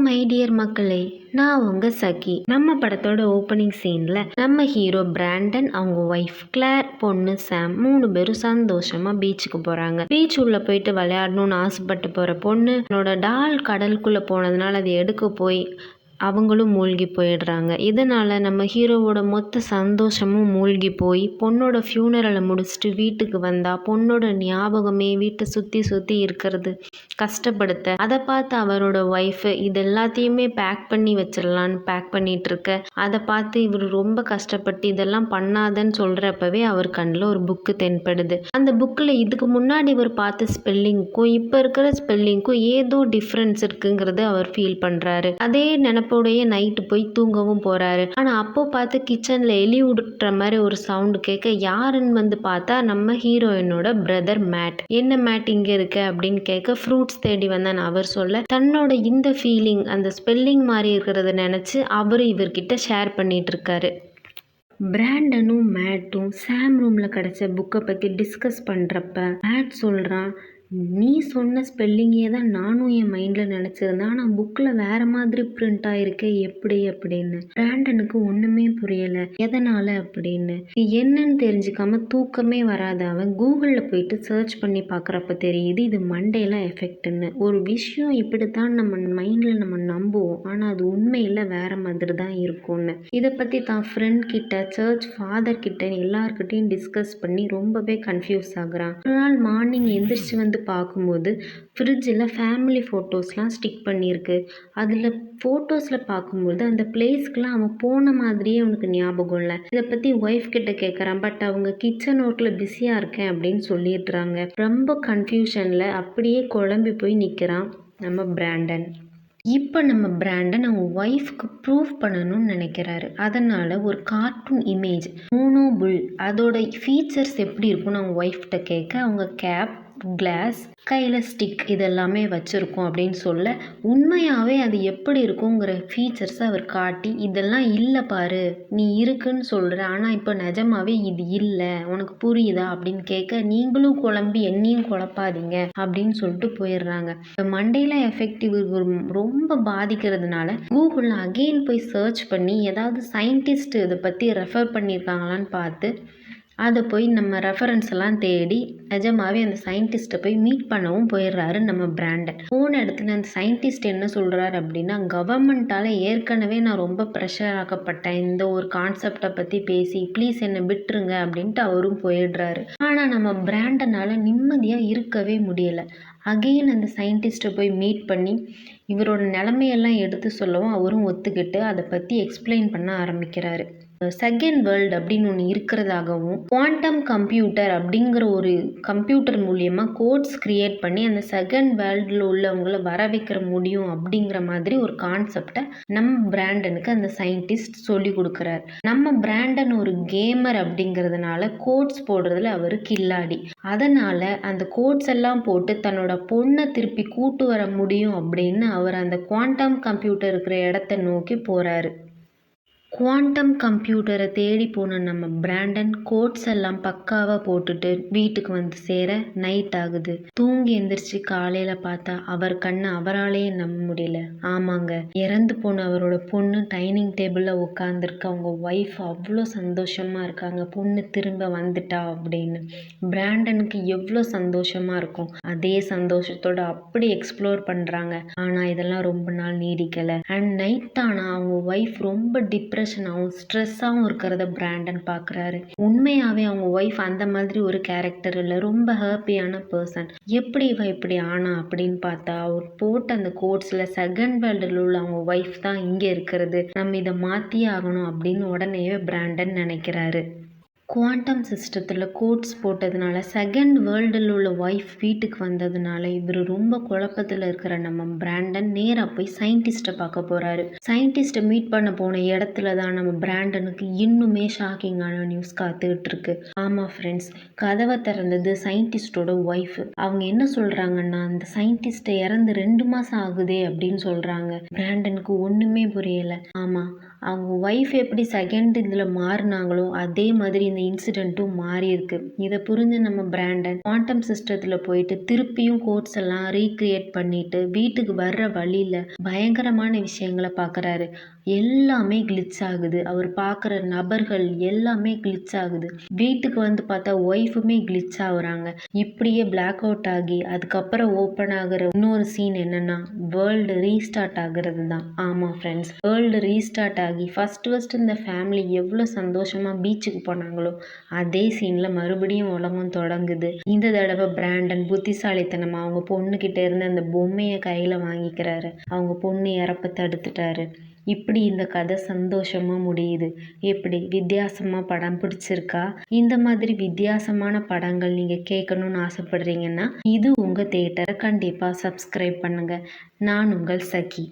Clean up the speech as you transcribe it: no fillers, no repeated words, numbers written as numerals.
My dear மக்களே, நான் உங்க சகி. நம்ம படத்தோட ஓப்பனிங் சீன்ல நம்ம ஹீரோ பிராண்டன், அவங்க ஒய்ஃப் கிளார், பொண்ணு சாம் 3 பேரும் சந்தோஷமா பீச்சுக்கு போறாங்க. பீச் உள்ள போயிட்டு விளையாடணும்னு ஆசைப்பட்டு போற பொண்ணு தன்னோட டால் கடலுக்குள்ள போனதுனால அதை எடுக்க போய் அவங்களும் மூழ்கி போயிடுறாங்க. இதனால் நம்ம ஹீரோவோட மொத்த சந்தோஷமும் மூழ்கி போய் பொண்ணோட ஃபியூனரலை முடிச்சுட்டு வீட்டுக்கு வந்தால் பொண்ணோட ஞாபகமே வீட்டை சுற்றி சுற்றி இருக்கிறது கஷ்டப்படுத்த, அதை பார்த்து அவரோட ஒய்ஃபு இது எல்லாத்தையுமே பேக் பண்ணி வச்சிடலான்னு பேக் பண்ணிட்டு இருக்க, அதை பார்த்து இவர் ரொம்ப கஷ்டப்பட்டு இதெல்லாம் பண்ணாதன்னு சொல்கிறப்பவே அவர் கண்ணில் ஒரு புக்கு தென்படுது. அந்த புக்கில் இதுக்கு முன்னாடி இவர் பார்த்த ஸ்பெல்லிங்க்கும் இப்போ இருக்கிற ஸ்பெல்லிங்க்கும் ஏதோ டிஃப்ரென்ஸ் இருக்குங்கிறது அவர் ஃபீல் பண்ணுறாரு. அதே நினப்போடையே நைட்டு போய் தூங்கவும் போகிறாரு. ஆனால் அப்போ பார்த்து கிச்சனில் எலி விடுற மாதிரி ஒரு சவுண்டு கேட்க யாருன்னு வந்து பார்த்தா நம்ம ஹீரோயினோட பிரதர் மேட். என்ன மேட் இங்கே இருக்க அப்படின்னு கேட்க ஃப்ரூட்ஸ் தேடி வந்தான்னு அவர் சொல்ல, தன்னோட இந்த ஃபீலிங் அந்த ஸ்பெல்லிங் மாதிரி இருக்கிறத நினச்சி அவர் இவர்கிட்ட ஷேர் பண்ணிட்டு இருக்காரு. பிராண்டனும் மேட்டும் சாம் ரூமில் கிடச்ச புக்கை பற்றி டிஸ்கஸ் பண்ணுறப்ப மேட் சொல்கிறான், நீ சொன்ன ஸ்பெல்லிங்கே தான் நானும் என் மைண்டில் நினச்சிருந்தேன், ஆனால் புக்கில் வேறு மாதிரி பிரிண்ட் ஆகிருக்கே எப்படி அப்படின்னு. பிராண்டனுக்கு ஒன்றுமே புரியலை எதனால் அப்படின்னு. என்னன்னு தெரிஞ்சுக்காம தூக்கமே வராது அவன் கூகுளில் போயிட்டு சர்ச் பண்ணி பார்க்குறப்ப தெரியுது இது மண்டேல எஃபெக்ட்னு. ஒரு விஷயம் இப்படித்தான் நம்ம மைண்டில் நம்ம நம்புவோம், ஆனால் அது உண்மையில் வேறு மாதிரி தான் இருக்கும்னு. இதை பற்றி தான் ஃப்ரெண்ட் கிட்ட, சர்ச் ஃபாதர் கிட்ட எல்லார்கிட்டையும் டிஸ்கஸ் பண்ணி ரொம்பவே கன்ஃபியூஸ் ஆகுறான். ஒரு நாள் மார்னிங் எந்திரிச்சு வந்து பார்க்கும்போது ஃப்ரிட்ஜில் ஃபேமிலி ஃபோட்டோஸ்லாம் ஸ்டிக் பண்ணியிருக்கு. அதில் ஃபோட்டோஸில் பார்க்கும்போது அந்த பிளேஸ்க்கெலாம் அவன் போன மாதிரியே அவனுக்கு ஞாபகம் இல்லை. இதை பற்றி ஒய்ஃப் கிட்ட கேட்குறான். பட் அவங்க கிச்சன் ஒர்க்கில் பிஸியாக இருக்கேன் அப்படின்னு சொல்லிடுறாங்க. ரொம்ப கன்ஃபியூஷனில் அப்படியே குழம்பி போய் நிற்கிறான் நம்ம பிராண்டன். இப்போ நம்ம பிராண்டன் அவங்க ஒய்ஃப்க்கு ப்ரூவ் பண்ணணும்னு நினைக்கிறாரு. அதனால் ஒரு கார்ட்டூன் இமேஜ் மோனோ புல் அதோட ஃபீச்சர்ஸ் எப்படி இருக்கும்னு அவங்க ஒய்ஃப்கிட்ட கேட்க, அவங்க கேப், கிளாஸ், கையில் ஸ்டிக் இதெல்லாமே வச்சுருக்கோம் அப்படின்னு சொல்ல, உண்மையாகவே அது எப்படி இருக்குங்கிற ஃபீச்சர்ஸை அவர் காட்டி, இதெல்லாம் இல்லை பாரு நீ இருக்குன்னு சொல்கிற, ஆனால் இப்போ நிஜமாவே இது இல்லை உனக்கு புரியுதா அப்படின்னு கேட்க, நீங்களும் குழம்பி என்னையும் குழப்பாதீங்க அப்படின்னு சொல்லிட்டு போயிடுறாங்க. இப்போ மண்டேல எஃபெக்டிவ் ரொம்ப பாதிக்கிறதுனால கூகுளில் அகெயின் போய் சர்ச் பண்ணி ஏதாவது சயின்டிஸ்ட் இதை பற்றி ரெஃபர் பண்ணியிருக்காங்களான்னு பார்த்து அதை போய் நம்ம ரெஃபரன்ஸ் எல்லாம் தேடி நிஜமாவே அந்த சயின்டிஸ்ட்டை போய் மீட் பண்ணவும் போயிடுறாரு நம்ம பிராண்டன். போன இடத்துல அந்த சயின்டிஸ்ட் என்ன சொல்கிறாரு அப்படின்னா, கவர்மெண்ட்டால் ஏற்கனவே நான் ரொம்ப ப்ரெஷர் ஆக்கப்பட்டேன் இந்த ஒரு கான்செப்டை பற்றி பேசி, ப்ளீஸ் என்னை விட்டுருங்க அப்படின்ட்டு அவரும் போயிடுறாரு. ஆனால் நம்ம பிராண்டனால் நிம்மதியாக இருக்கவே முடியலை. அகெயின் அந்த சயின்டிஸ்ட்டை போய் மீட் பண்ணி இவரோட நிலைமையெல்லாம் எடுத்து சொல்லவும் அவரும் ஒத்துக்கிட்டு அதை பற்றி எக்ஸ்பிளைன் பண்ண ஆரம்பிக்கிறாரு. செகண்ட் வேர்ல்டு அப்படின்னு ஒன்று இருக்கிறதாகவும், குவாண்டம் கம்ப்யூட்டர் அப்படிங்கிற ஒரு கம்ப்யூட்டர் மூலியமாக கோட்ஸ் கிரியேட் பண்ணி அந்த செகண்ட் வேர்ல்டில் உள்ளவங்களை வர வைக்கிற முடியும் அப்படிங்கிற மாதிரி ஒரு கான்செப்டை நம்ம பிராண்டனுக்கு அந்த சயின்டிஸ்ட் சொல்லி கொடுக்குறாரு. நம்ம பிராண்டன் ஒரு கேமர் அப்படிங்கிறதுனால கோட்ஸ் போடுறதுல அவர் கில்லாடி. அதனால் அந்த கோட்ஸ் எல்லாம் போட்டு தன்னோட பொண்ணை திருப்பி கூட்டு வர முடியும் அப்படின்னு அவர் அந்த குவாண்டம் கம்ப்யூட்டர் இருக்கிற இடத்த நோக்கி போகிறாரு. குவாண்டம் கம்ப்யூட்டரை தேடி போன நம்ம பிராண்டன் கோட்ஸ் எல்லாம் பக்காவாக போட்டுட்டு வீட்டுக்கு வந்து சேர நைட் ஆகுது. தூங்கி எந்திரிச்சு காலையில் பார்த்தா அவர் கண்ணை அவராலேயே நம்ப முடியல. ஆமாங்க, இறந்து போன அவரோட பொண்ணு டைனிங் டேபிளில் உட்காந்துருக்கு. அவங்க ஒய்ஃப் அவ்வளோ சந்தோஷமாக இருக்காங்க, பொண்ணு திரும்ப வந்துட்டா அப்படின்னு. பிராண்டனுக்கு எவ்வளோ சந்தோஷமாக இருக்கும். அதே சந்தோஷத்தோடு அப்படி எக்ஸ்ப்ளோர் பண்ணுறாங்க. ஆனால் இதெல்லாம் ரொம்ப நாள் நீடிக்கலை. அண்ட் நைட் ஆனால் அவங்க ஒய்ஃப் ரொம்ப டிப்ரெஷனாகவும் ஸ்ட்ரெஸ்ஸாகவும் இருக்கிறத பிராண்டன் பார்க்குறாரு. உண்மையாகவே அவங்க ஒய்ஃப் அந்த மாதிரி ஒரு கேரக்டர் இல்லை, ரொம்ப ஹாப்பியான பர்சன். எப்படி இவ இப்படி ஆனா அப்படின்னு பார்த்தா அவர் போட்ட அந்த கோட்ஸில் செகண்ட் வேர்ல்டில் உள்ள அவங்க ஒய்ஃப் தான் இங்கே இருக்கிறது, நம்ம இதை மாற்றியே ஆகணும் அப்படின்னு உடனே பிராண்டன் நினைக்கிறாரு. குவாண்டம் சிஸ்டத்தில் கோட்ஸ் போட்டதுனால செகண்ட் வேர்ல்டில் உள்ள ஒய்ஃப் வீட்டுக்கு வந்ததுனால இவர் ரொம்ப குழப்பத்தில் இருக்கிற நம்ம பிராண்டன் நேராக போய் சயின்டிஸ்ட்டை பார்க்க போகிறாரு. சயின்டிஸ்ட்டை மீட் பண்ண போன இடத்துல தான் நம்ம பிராண்டனுக்கு இன்னுமே ஷாக்கிங்கான நியூஸ் காத்துக்கிட்டு இருக்கு. ஆமாம் ஃப்ரெண்ட்ஸ், கதவை திறந்தது சயின்டிஸ்டோட ஒய்ஃப். அவங்க என்ன சொல்கிறாங்கன்னா, அந்த சயின்டிஸ்ட்டை இறந்து 2 மாதம் ஆகுதே அப்படின்னு சொல்கிறாங்க. பிராண்டனுக்கு ஒன்றுமே புரியலை. ஆமாம், அவங்க ஒய்ஃப் எப்படி செகண்ட் இதில் மாறினாங்களோ அதே மாதிரி இந்த இந்த இன்சிடென்ட்டும் மாறி இருக்கு. இதை புரிஞ்ச நம்ம பிராண்டன் குவாண்டம் சிஸ்டத்தில் போயிட்டு திருப்பியும் கோட்ஸ் எல்லாம் ரீக்ரியேட் பண்ணிட்டு வீட்டுக்கு வர்ற வழியில் பயங்கரமான விஷயங்களை பார்க்குறாரு. எல்லாமே கிளிச் ஆகுது. அவர் பார்க்குற நபர்கள் எல்லாமே கிளிச் ஆகுது. வீட்டுக்கு வந்து பார்த்தா ஒய்ஃபுமே கிளிச் ஆகுறாங்க. இப்படியே பிளாக் அவுட் ஆகி அதுக்கப்புறம் ஓப்பன் ஆகுற இன்னொரு சீன் என்னன்னா வேர்ல்டு ரீஸ்டார்ட் ஆகுறது தான். ஆமாம் ஃப்ரெண்ட்ஸ், வேர்ல்டு ரீஸ்டார்ட் ஆகி ஃபர்ஸ்ட் இந்த ஃபேமிலி எவ்வளோ சந்தோஷமாக பீச்சுக்கு போனாங்களோ அதே சீனில் மறுபடியும் உலகம் தொடங்குது. இந்த தடவை பிராண்டன் புத்திசாலித்தனமாக அவங்க பொண்ணுக்கிட்ட இருந்து அந்த பொம்மையை கையில் வாங்கிக்கிறாரு. அவங்க பொண்ணு இறப்ப தடுத்துட்டாரு. இப்படி இந்த கதை சந்தோஷமா முடியுது. எப்படி வித்தியாசமா படம் பிடிச்சிருக்கா? இந்த மாதிரி வித்தியாசமான படங்கள் நீங்க கேட்கணும்னு ஆசைப்படுறீங்கன்னா இது உங்க தியேட்டரை கண்டிப்பா சப்ஸ்கிரைப் பண்ணுங்க. நான் உங்கள் சகி.